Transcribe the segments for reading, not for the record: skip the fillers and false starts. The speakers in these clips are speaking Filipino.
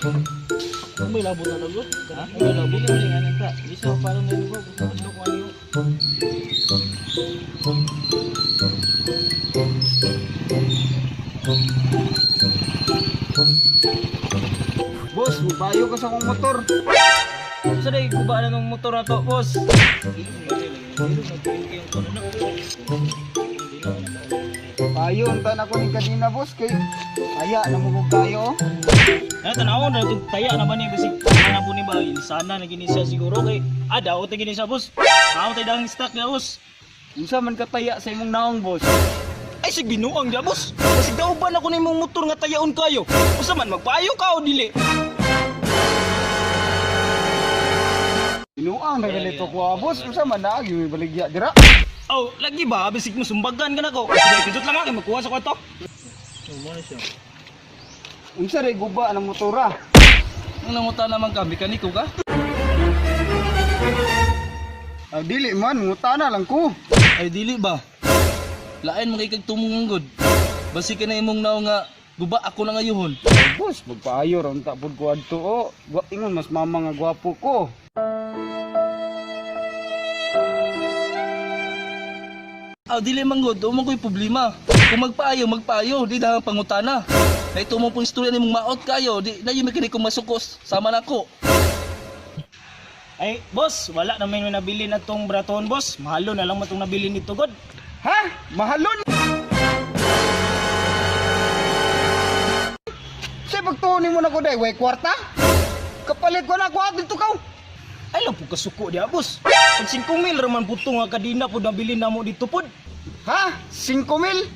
May labot na lagot. Ha? May labot na ringan ta. Isa parang naligo. Gusto ko ano yun. Boss, bubayo ka sa akong motor. Sa day, kuba na ng motor na to, boss. Bayo, unta na ko ni kanina, boss. Kay kaya na mo tayo. Ano, tanawon na itong taya na ba niya? Basig, na po ni ba? Sana na ginisa siguro kay... daw tayo ginisa, boss. Ako tayo dahang stock na, boss. Unsa man ka taya sa imong naong, boss? Ay, sig binuang niya, boss. Kasi daw ba na ko na imong motor nga tayaon kayo? Usa man, magpayo ka o dili? Inuang na ganito ko, boss. Unsa man na agi baligya dira? Oh, lagi ba? Bisig mo sumbagan ka na ko. Kasi kudot lang ako, magkuha sa kwarto. Unsa ray guba ang motora? Ang nanguta naman ka, mekaniko ka? Dili man, ngutana lang ko. Ay, dili ba? Lain mga ikagtumunggod. Basi ka na imong naw nga, guba ako na ngayuhon. Boss, magpaayo ron ta pud ko adto o. Ingon mas mama nga gwapo ko. Dili manggod, umang ko'y problema. Kung magpaayo, di na pangutana. Na ito mo pong istorya ni mong maot kayo, di na yung mekaniko masukos, sama na ko. Ay, boss, wala naman yung nabili na tong braton, boss. Mahalo na lang mo itong nabili nito, God. Ha? Mahalon? Say pagtuonin mo na ko day, way kwarta? Kapalit ko na ko dito ka. Ay, lang po kasuko diya, boss. Pag 5,000 raman po ito nga kadina po nabili na mo dito po. Ha? 5,000?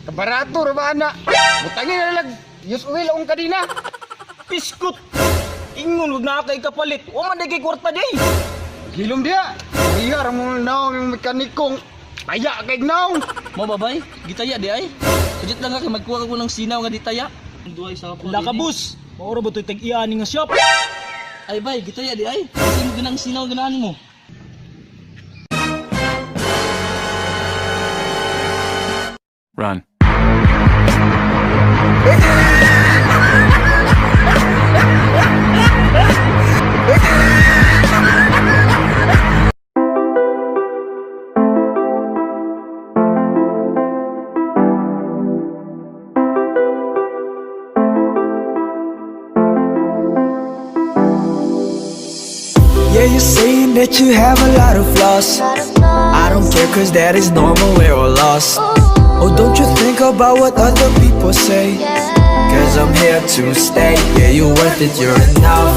Kabarato ra ba na? Butangin na lang. Use oil ang kadina. Piskot! Ingon, huwag na kay kapalit. O man kay kwarta day. Hilom dia. Riyar mo na yung mekanikong. Taya kay naong. Mo babay, gitaya di ay. Sudit lang ka magkuha ko ng sinaw nga ditaya. Wala ka, boss. Mauro ba ito'y tag-iani nga shop? Ay bay, gitaya di ay. Kasi mo ganang sinaw ganahan mo. Run. Yeah, you're saying that you have a lot of flaws. I don't care cause that is normal, we're all lost. Oh, don't you think about what other people say? Cause I'm here to stay. Yeah, you're worth it, you're enough.